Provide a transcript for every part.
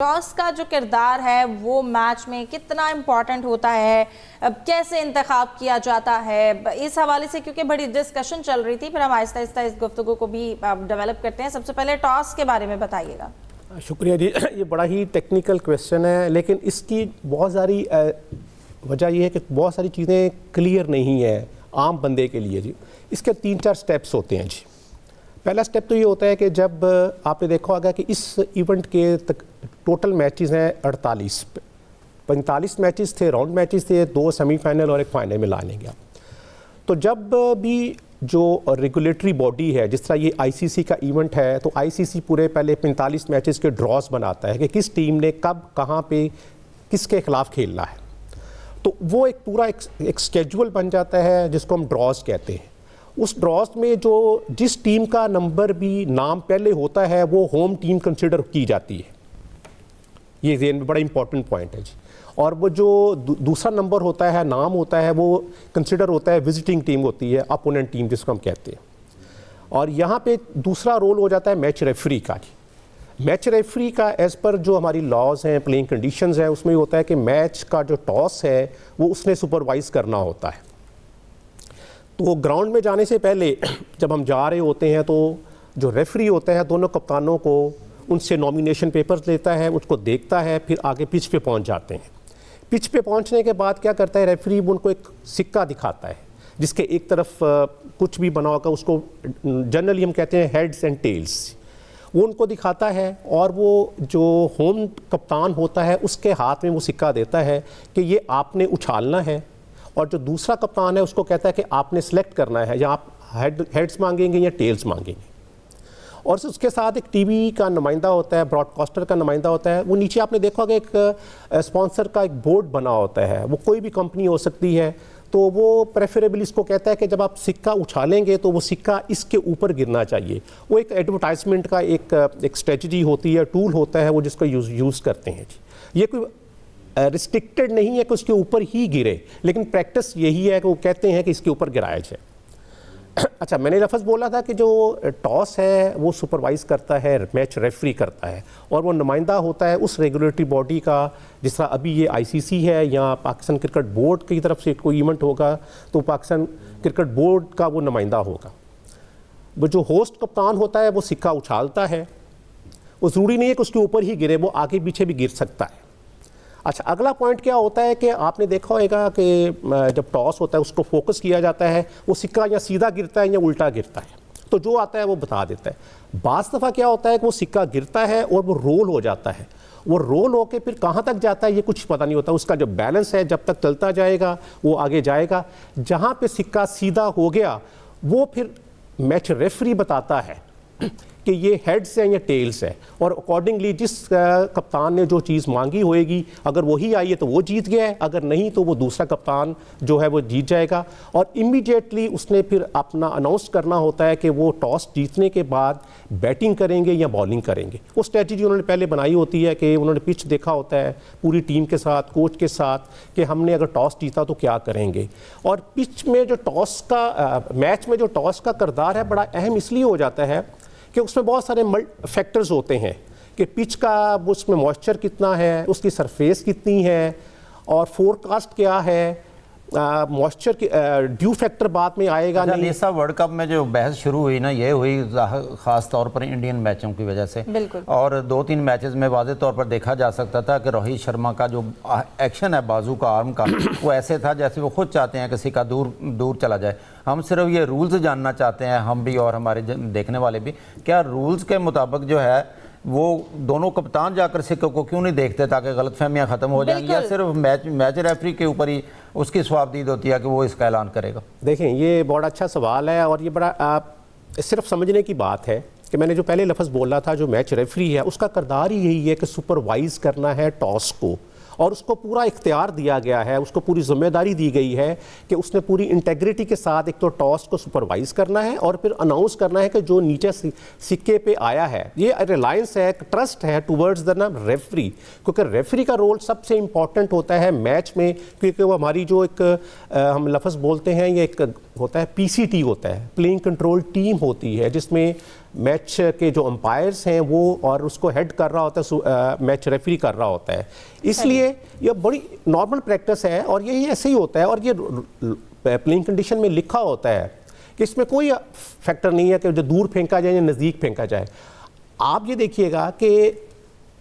Toss का जो किरदार है वो मैच में कितना इम्पोर्टेंट होता है, कैसे इंतखाब किया जाता है, इस हवाले से क्योंकि बड़ी डिस्कशन चल रही थी, फिर हम आहिस्ता आहिस्ता इस गुफ्तगू को भी डेवलप करते हैं। सबसे पहले टॉस के बारे में बताइएगा। शुक्रिया जी। ये बड़ा ही टेक्निकल क्वेश्चन है, लेकिन इसकी बहुत सारी वजह ये है कि बहुत सारी चीज़ें क्लियर नहीं है आम बंदे के लिए जी। इसके 3-4 स्टेप्स होते हैं जी। पहला स्टेप तो ये होता है कि जब आपने देखा होगा कि इस इवेंट के टोटल मैचेस हैं 48, 45 मैचेस थे, राउंड मैचेस थे, 2 सेमीफाइनल और एक फाइनल में लाने गया। तो जब भी जो रेगुलेटरी बॉडी है, जिस तरह ये आईसीसी का इवेंट है, तो आईसीसी पूरे पहले 45 मैचेस के ड्रॉज बनाता है कि किस टीम ने कब कहाँ पे किसके खिलाफ खेलना है। तो वो एक पूरा एक स्केड्यूल बन जाता है जिसको हम ड्रॉज कहते हैं। उस ड्रॉज में जो जिस टीम का नंबर भी नाम पहले होता है वो होम टीम कंसिडर की जाती है। ये ज़हन में बड़ा इंपॉर्टेंट पॉइंट है जी। और वो जो दूसरा नंबर होता है, नाम होता है, वो कंसिडर होता है विजिटिंग टीम होती है, अपोनेंट टीम जिसको हम कहते हैं। और यहाँ पे दूसरा रोल हो जाता है मैच रेफरी का जी। मैच रेफरी का एज़ पर जो हमारी लॉज हैं, प्लेइंग कंडीशंस हैं, उसमें होता है कि मैच का जो टॉस है वो उसने सुपरवाइज़ करना होता है। तो ग्राउंड में जाने से पहले जब हम जा रहे होते हैं तो जो रेफरी होता है दोनों कप्तानों को उनसे नॉमिनेशन पेपर्स लेता है, उसको देखता है, फिर आगे पिच पे पहुंच जाते हैं। पिच पे पहुंचने के बाद क्या करता है रेफरी, उनको एक सिक्का दिखाता है जिसके एक तरफ कुछ भी बना होगा, उसको जनरली हम कहते हैं हेड्स एंड टेल्स। वो उनको दिखाता है और वो जो होम कप्तान होता है उसके हाथ में वो सिक्का देता है कि ये आपने उछालना है, और जो दूसरा कप्तान है उसको कहता है कि आपने सेलेक्ट करना है, या आप हेड्स मांगेंगे या टेल्स मांगेंगे। और उसके साथ एक टीवी का नुमाइंदा होता है, ब्रॉडकास्टर का नुमाइंदा होता है। वो नीचे आपने देखा होगा एक स्पॉन्सर का एक बोर्ड बना होता है, वो कोई भी कंपनी हो सकती है। तो वो प्रेफरेबली इसको कहता है कि जब आप सिक्का उछालेंगे तो वो सिक्का इसके ऊपर गिरना चाहिए। वो एक एडवर्टाइजमेंट का एक स्ट्रेटजी होती है, टूल होता है वो जिसको यूज़ करते हैं जी। ये कोई रिस्ट्रिक्टेड नहीं है कि उसके ऊपर ही गिरे, लेकिन प्रैक्टिस यही है कि वो कहते हैं कि इसके ऊपर गिराया जाए। अच्छा, मैंने लफ्ज़ बोला था कि जो टॉस है वो सुपरवाइज़ करता है, मैच रेफरी करता है, और वो नुमाइंदा होता है उस रेगुलेटरी बॉडी का। जिस तरह अभी ये आईसीसी है या पाकिस्तान क्रिकेट बोर्ड की तरफ से कोई इवेंट होगा तो पाकिस्तान क्रिकेट बोर्ड का वो नुमाइंदा होगा। वो जो होस्ट कप्तान होता है वो सिक्का उछालता है। वो ज़रूरी नहीं है कि उसके ऊपर ही गिरे, वो आगे पीछे भी गिर सकता है। अच्छा, अगला पॉइंट क्या होता है कि आपने देखा होगा कि जब टॉस होता है उसको फोकस किया जाता है, वो सिक्का या सीधा गिरता है या उल्टा गिरता है, तो जो आता है वो बता देता है। बाज़ दफ़ा क्या होता है कि वो सिक्का गिरता है और वो रोल हो जाता है। वो रोल होके फिर कहाँ तक जाता है ये कुछ पता नहीं होता। उसका जो बैलेंस है जब तक चलता जाएगा वो आगे जाएगा। जहाँ पे सिक्का सीधा हो गया वो फिर मैच रेफरी बताता है कि ये हेड्स है या टेल्स है, और अकॉर्डिंगली जिस कप्तान ने जो चीज़ मांगी होएगी, अगर वही आई है तो वो जीत गया है, अगर नहीं तो वो दूसरा कप्तान जो है वो जीत जाएगा। और इमीडिएटली उसने फिर अपना अनाउंस करना होता है कि वो टॉस जीतने के बाद बैटिंग करेंगे या बॉलिंग करेंगे। वो स्ट्रेटजी उन्होंने पहले बनाई होती है कि उन्होंने पिच देखा होता है पूरी टीम के साथ, कोच के साथ, कि हमने अगर टॉस जीता तो क्या करेंगे। और पिच में जो टॉस का मैच में जो टॉस का किरदार है बड़ा अहम इसलिए हो जाता है कि उसमें बहुत सारे फैक्टर्स होते हैं कि पिच का उसमें मॉइस्चर कितना है, उसकी सरफेस कितनी है, और फोरकास्ट क्या है, मॉइस्चर की ड्यू फैक्टर बाद में आएगा। नहीं सब वर्ल्ड कप में जो बहस शुरू हुई ना, ये हुई ख़ास तौर पर इंडियन मैचों की वजह से। और 2-3 मैचेस में वाज़े तौर पर देखा जा सकता था कि रोहित शर्मा का जो एक्शन है बाजू का, आर्म का, वो ऐसे था जैसे वो खुद चाहते हैं किसी का दूर चला जाए। हम सिर्फ ये रूल्स जानना चाहते हैं, हम भी और हमारे देखने वाले भी, क्या रूल्स के मुताबिक जो है वो दोनों कप्तान जाकर सिक्के को क्यों नहीं देखते ताकि गलतफहमियां ख़त्म हो जाएंगी, या सिर्फ मैच रेफरी के ऊपर ही उसकी स्वाबदीद होती है कि वो इसका ऐलान करेगा? देखें, ये बड़ा अच्छा सवाल है, और ये बड़ा सिर्फ समझने की बात है कि मैंने जो पहले लफ्ज़ बोला था, जो मैच रेफरी है उसका किरदार ही यही है कि सुपरवाइज़ करना है टॉस को, और उसको पूरा इख्तियार दिया गया है, उसको पूरी जिम्मेदारी दी गई है कि उसने पूरी इंटेग्रिटी के साथ एक तो टॉस को सुपरवाइज़ करना है और फिर अनाउंस करना है कि जो नीचे सिक्के पे आया है। ये रिलायंस है, ट्रस्ट है टूवर्ड्स द नाम रेफरी, क्योंकि रेफरी का रोल सबसे इंपॉर्टेंट होता है मैच में, क्योंकि वो हमारी जो एक हम लफ्ज़ बोलते हैं, ये एक होता है पीसीटी होता है, प्लेइंग कंट्रोल टीम होती है, जिसमें मैच के जो अंपायर्स हैं वो और उसको हेड कर रहा होता है मैच रेफरी कर रहा होता है। इसलिए यह बड़ी नॉर्मल प्रैक्टिस है और यही ऐसे ही होता है और ये प्लेइंग कंडीशन में लिखा होता है कि इसमें कोई फैक्टर नहीं है कि जो दूर फेंका जाए या नज़दीक फेंका जाए। आप ये देखिएगा कि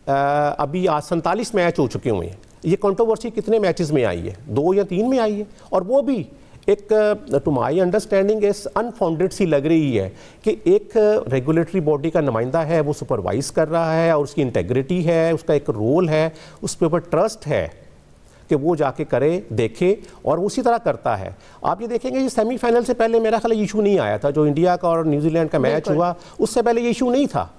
अभी आज 47 मैच हो चुके हुए हैं। ये कंट्रोवर्सी कितने मैचेस में आई है? 2 या 3 में आई है और वो भी एक टू माई अंडरस्टैंडिंग इस अनफाउंडेड सी लग रही है कि एक रेगुलेटरी बॉडी का नुमाइंदा है, वो सुपरवाइज कर रहा है और उसकी इंटेग्रिटी है, उसका एक रोल है, उसके ऊपर ट्रस्ट है कि वो जाके करे, देखे और उसी तरह करता है। आप ये देखेंगे ये सेमीफाइनल से पहले मेरा ख्याल इशू नहीं आया था, जो इंडिया का और न्यूजीलैंड का मैच हुआ उससे पहले ये इशू नहीं था।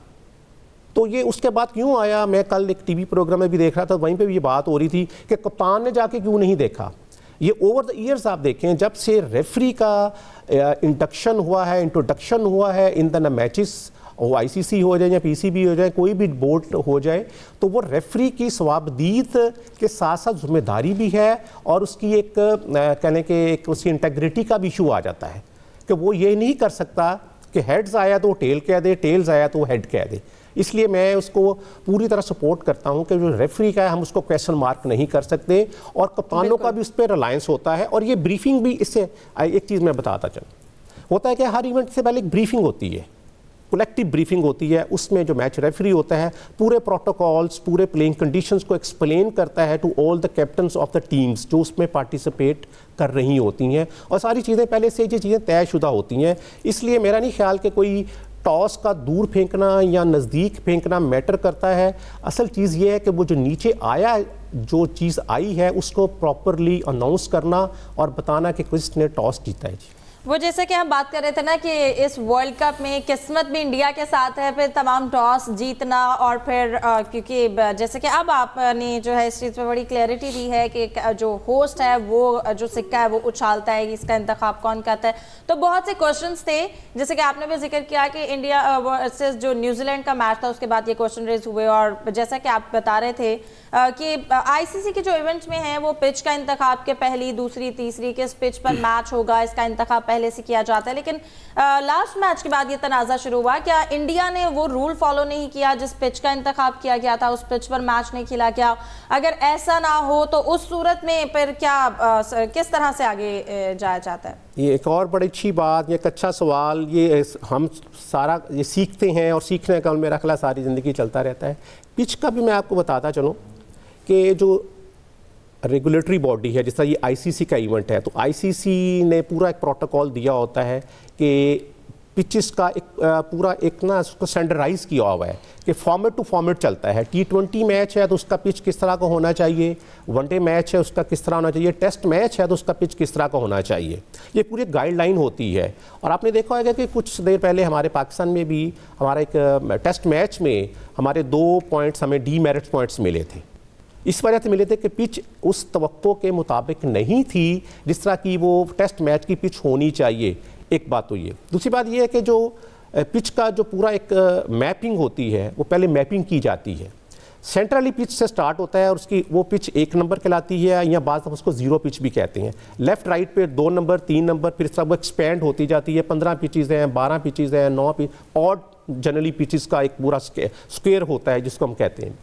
तो ये उसके बाद क्यों आया? मैं कल एक टीवी प्रोग्राम में भी देख रहा था, वहीं पे भी ये बात हो रही थी कि कप्तान ने जाके क्यों नहीं देखा। ये ओवर द ईयर्स आप देखें, जब से रेफरी का इंट्रोडक्शन हुआ है इन द मैचेस, वो आईसीसी हो जाए या पीसीबी हो जाए, कोई भी बोर्ड हो जाए, तो वो रेफरी की सवाबदीद के साथ साथ जिम्मेदारी भी है और उसकी एक कहने के एक उसकी इंटेग्रिटी का भी इशू आ जाता है कि वो ये नहीं कर सकता कि हेड्स आया तो टेल कह दे, टेल्स आया तो हेड कह दे। इसलिए मैं उसको पूरी तरह सपोर्ट करता हूं कि जो रेफरी का है हम उसको क्वेश्चन मार्क नहीं कर सकते और कप्तानों का भी उस पर रिलायंस होता है। और ये ब्रीफिंग भी, इससे एक चीज़ मैं बताता चलूँ, होता है कि हर इवेंट से पहले एक ब्रीफिंग होती है, कलेक्टिव ब्रीफिंग होती है। उसमें जो मैच रेफरी होता है पूरे प्रोटोकॉल्स, पूरे प्लेइंग कंडीशंस को एक्सप्लेन करता है to all the captains of the teams जो उसमें पार्टिसिपेट कर रही होती हैं और सारी चीज़ें पहले से ये चीज़ें तयशुदा होती हैं। इसलिए मेरा नहीं ख्याल कि कोई टॉस का दूर फेंकना या नज़दीक फेंकना मैटर करता है। असल चीज़ ये है कि वो जो नीचे आया, जो चीज़ आई है उसको प्रॉपरली अनाउंस करना और बताना कि किसने टॉस जीता है। जी, वो जैसे कि हम बात कर रहे थे ना कि इस वर्ल्ड कप में किस्मत भी इंडिया के साथ है, फिर तमाम टॉस जीतना और फिर क्योंकि जैसे कि अब आपने जो है इस चीज़ पे बड़ी क्लैरिटी दी है कि जो होस्ट है वो जो सिक्का है वो उछालता है, इसका इंतखाब कौन करता है। तो बहुत से क्वेश्चंस थे, जैसे कि आपने भी जिक्र किया कि इंडिया वर्सेस जो न्यूजीलैंड का मैच था उसके बाद ये क्वेश्चन रेज हुए और जैसा कि आप बता रहे थे कि आईसीसी के जो इवेंट्स में हैं वो पिच का इंतखाब के पहली, दूसरी, तीसरी किस पिच पर मैच होगा इसका इंतखाब पहले से किया जाता है। लेकिन लास्ट मैच के बाद ये तनाज़ा शुरू हुआ, क्या इंडिया ने वो रूल फॉलो नहीं किया जिस पिच का इंतखाब किया गया था, उस पिच पर मैच नहीं खेला गया? अगर ऐसा ना हो तो उस सूरत में फिर क्या किस तरह से आगे जाया जाता है? ये एक और बड़ी अच्छी बात, ये एक अच्छा सवाल, ये हम सारा ये सीखते हैं और सीखने का मेरा ख्याल सारी ज़िंदगी चलता रहता है। पिच का भी मैं आपको बताता चलूँ कि जो रेगुलेटरी बॉडी है, जिस तरह ये आईसीसी का इवेंट है, तो आईसीसी ने पूरा एक प्रोटोकॉल दिया होता है कि पिचेस का एक पूरा एक ना उसको स्टैंडर्डाइज किया हुआ है कि फॉर्मेट टू फॉर्मेट चलता है। T20 मैच है तो उसका पिच किस तरह का होना चाहिए, वनडे मैच है उसका किस तरह होना चाहिए, टेस्ट मैच है तो उसका पिच किस तरह का होना चाहिए। ये पूरी गाइडलाइन होती है। और आपने देखा होगा कि कुछ देर पहले हमारे पाकिस्तान में भी हमारा एक टेस्ट मैच में हमारे 2 पॉइंट्स हमें डीमेरिट पॉइंट्स मिले थे। इस वजह से मिले थे कि पिच उस तवक्को के मुताबिक नहीं थी जिस तरह की वो टेस्ट मैच की पिच होनी चाहिए। एक बात तो ये, दूसरी बात ये है कि जो पिच का जो पूरा एक मैपिंग होती है वो पहले मैपिंग की जाती है। सेंट्रली पिच से स्टार्ट होता है और उसकी वो पिच 1 नंबर कहलाती है या बाद में उसको 0 पिच भी कहते हैं। लेफ्ट राइट पे 2 नंबर 3 नंबर, फिर इस तरह वो एक्सपेंड होती जाती है। 15 पिचेज़ हैं, 12 पिचेज़ हैं, 9 पिच, और जनरली पिचेज़ का एक पूरा स्क्वायर होता है जिसको हम कहते हैं।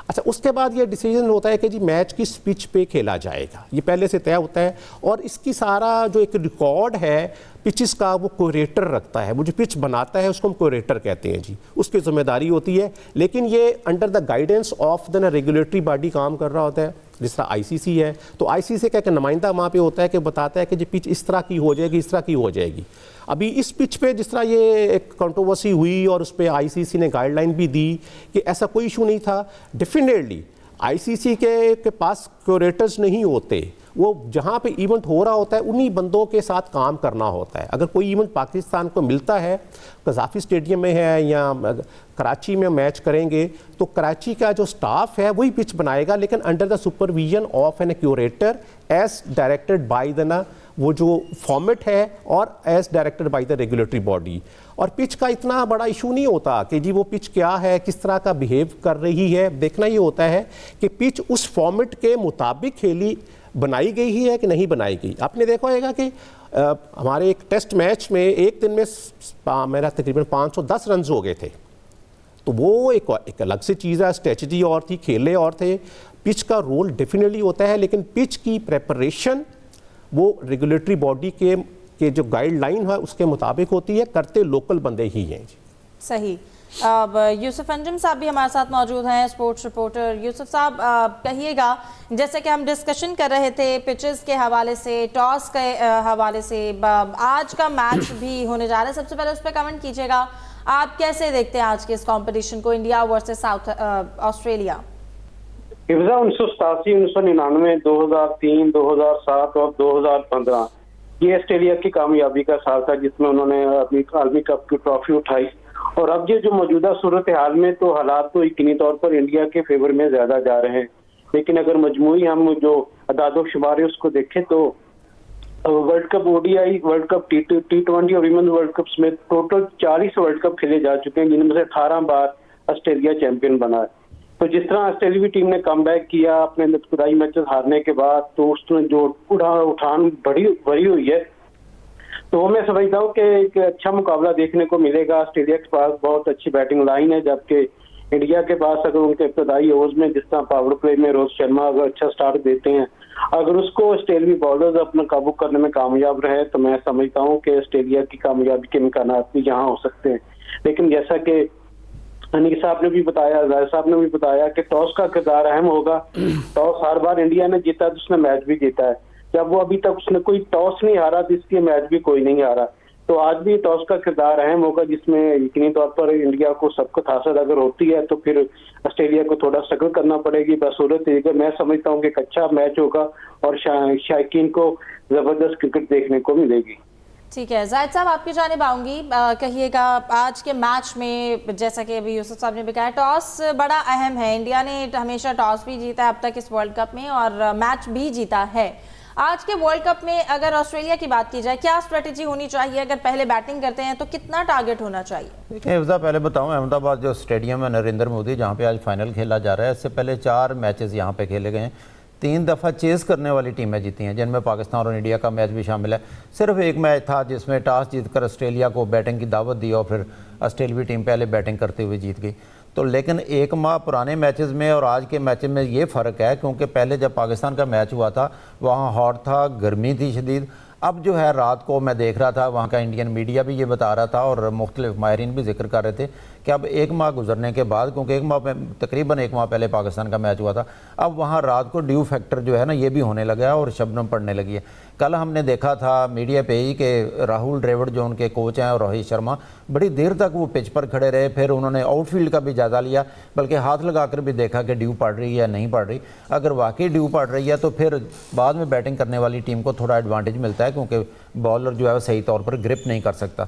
अच्छा, उसके बाद ये डिसीजन होता है कि जी मैच किस पिच पे खेला जाएगा, ये पहले से तय होता है। और इसकी सारा जो एक रिकॉर्ड है पिचेस का वो क्यूरेटर रखता है। वो जो पिच बनाता है उसको हम क्यूरेटर कहते हैं जी, उसकी जिम्मेदारी होती है। लेकिन ये under the guidance of the regulatory body काम कर रहा होता है, जिस तरह आईसीसी है। तो आईसीसी का एक नुमाइंदा वहाँ पे होता है कि बताता है कि जी पिच इस तरह की हो जाएगी, इस तरह की हो जाएगी। अभी इस पिच पे जिस तरह ये एक कंट्रोवर्सी हुई और उस पर आईसीसी ने गाइडलाइन भी दी कि ऐसा कोई इशू नहीं था। डेफिनेटली आईसीसी के पास क्यूरेटर्स नहीं होते, वो जहाँ पे इवेंट हो रहा होता है उन्हीं बंदों के साथ काम करना होता है। अगर कोई इवेंट पाकिस्तान को मिलता है, कज़ाफ़ी स्टेडियम में है या कराची में मैच करेंगे, तो कराची का जो स्टाफ है वही पिच बनाएगा, लेकिन under the supervision of an curator as directed by the वो जो फॉर्मेट है और as directed by the regulatory body. और पिच का इतना बड़ा इशू नहीं होता कि जी वो पिच क्या है, किस तरह का बिहेव कर रही है। देखना ये होता है कि पिच उस फॉर्मेट के मुताबिक बनाई गई है कि नहीं बनाई गई। आपने देखा होगा कि हमारे एक टेस्ट मैच में एक दिन में मेरा तकरीबन 510 रन हो गए थे। तो वो एक अलग से चीज़ है, स्ट्रेटजी और थी, खेले और थे। पिच का रोल डेफिनेटली होता है, लेकिन पिच की प्रेपरेशन वो रेगुलेटरी बॉडी के जो गाइडलाइन है उसके मुताबिक होती है, करते लोकल बंदे ही हैं जी। सही। अब यूसुफ अंजुम साहब भी हमारे साथ मौजूद हैं, स्पोर्ट्स रिपोर्टर। यूसुफ साहब, कहिएगा, जैसे कि हम डिस्कशन कर रहे थे पिचेस के हवाले से, टॉस के हवाले से, आज का मैच भी होने जा रहा है, सबसे पहले उस पर कमेंट कीजिएगा। आप कैसे देखते हैं आज के इस कंपटीशन को, इंडिया वर्सेस साउथ ऑस्ट्रेलिया? 1987, 1999, 2003, 2007 और 2015 ये ऑस्ट्रेलिया की कामयाबी का साल था, जिसमें उन्होंने अपनी आलमी कप की ट्रॉफी उठाई। और अब ये जो मौजूदा सूरत हाल में, तो हालात तो यकीनी तौर पर इंडिया के फेवर में ज्यादा जा रहे हैं, लेकिन अगर मजमूई हम जो अदाद शुमार है उसको देखें तो world cup ODI, world cup टी20 और विमेन वर्ल्ड कप में टोटल 40 वर्ल्ड कप खेले जा चुके हैं, जिनमें से 18 बार ऑस्ट्रेलिया चैंपियन बना है। तो जिस तरह ऑस्ट्रेलियाई टीम ने कमबैक किया अपने इब्तदाई मैचेस हारने के बाद, तो उसमें जो उठान भरी हुई है, तो मैं समझता हूँ कि एक अच्छा मुकाबला देखने को मिलेगा। ऑस्ट्रेलिया के पास बहुत अच्छी बैटिंग लाइन है, जबकि इंडिया के पास अगर उनके इब्तदाई ओवर्स में जिस तरह पावर प्ले में रोहित शर्मा अगर अच्छा स्टार्ट देते हैं, अगर उसको ऑस्ट्रेलियाई बॉलर्स अपना काबू करने में कामयाब रहे, तो मैं समझता हूँ कि ऑस्ट्रेलिया की कामयाबी के इम्कान भी यहाँ हो सकते हैं। लेकिन जैसा कि अनिल साहब ने भी बताया, जाहिर साहब ने भी बताया कि टॉस का किरदार अहम होगा। टॉस हर बार इंडिया ने जीता तो उसने मैच भी जीता है, जब वो अभी तक उसने कोई टॉस नहीं हारा तो इसलिए मैच भी कोई नहीं हारा। तो आज भी टॉस का किरदार अहम होगा, जिसमें यकीनी तौर पर इंडिया को सबकत हासिल अगर होती है तो फिर ऑस्ट्रेलिया को थोड़ा स्ट्रगल करना पड़ेगी। बसूरत मैं समझता हूँ कि एक अच्छा मैच होगा और शायकीन को जबरदस्त क्रिकेट देखने को मिलेगी। ठीक है, जाहिद साहब आपकी जानिब आऊंगी। कहिएगा, आज के मैच में जैसा कि अभी यूसुफ साहब ने भी कहा, टॉस बड़ा अहम है। इंडिया ने हमेशा टॉस भी जीता है अब तक इस वर्ल्ड कप में, और मैच भी जीता है। आज के वर्ल्ड कप में अगर ऑस्ट्रेलिया की बात की जाए, क्या स्ट्रेटेजी होनी चाहिए? अगर पहले बैटिंग करते हैं तो कितना टारगेट होना चाहिए? देखिए हिफ्ज़ा, पहले बताऊं, अहमदाबाद जो स्टेडियम है नरेंद्र मोदी, जहां पे आज फाइनल खेला जा रहा है, इससे पहले 4 मैचेस यहां पे खेले गए हैं। 3 दफ़ा चेस करने वाली टीमें जीती हैं, जिनमें पाकिस्तान और इंडिया का मैच भी शामिल है। सिर्फ एक मैच था जिसमें टॉस जीतकर ऑस्ट्रेलिया को बैटिंग की दावत दी और फिर ऑस्ट्रेलियाई टीम पहले बैटिंग करते हुए जीत गई। तो लेकिन 1 माह पुराने मैचेस में और आज के मैच में ये फ़र्क है, क्योंकि पहले जब पाकिस्तान का मैच हुआ था वहाँ हॉट था, गर्मी थी शदीद। अब जो है रात को मैं देख रहा था, वहाँ का इंडियन मीडिया भी ये बता रहा था और मुख्तलिफ माहिरीन भी जिक्र कर रहे थे कि अब 1 माह गुजरने के बाद, क्योंकि तकरीबन 1 माह पहले पाकिस्तान का मैच हुआ था, अब वहाँ रात को ड्यू फैक्टर जो है ना ये भी होने लगा है और शबनम पड़ने लगी है। कल हमने देखा था मीडिया पे ही कि राहुल द्रविड़ जो उनके कोच हैं और रोहित शर्मा बड़ी देर तक वो पिच पर खड़े रहे, फिर उन्होंने आउटफील्ड का भी जायज़ा लिया, बल्कि हाथ लगाकर भी देखा कि ड्यू पड़ रही है या नहीं पड़ रही। अगर वाकई ड्यू पड़ रही है तो फिर बाद में बैटिंग करने वाली टीम को थोड़ा एडवांटेज मिलता है, क्योंकि बॉलर जो है वो सही तौर पर ग्रिप नहीं कर सकता।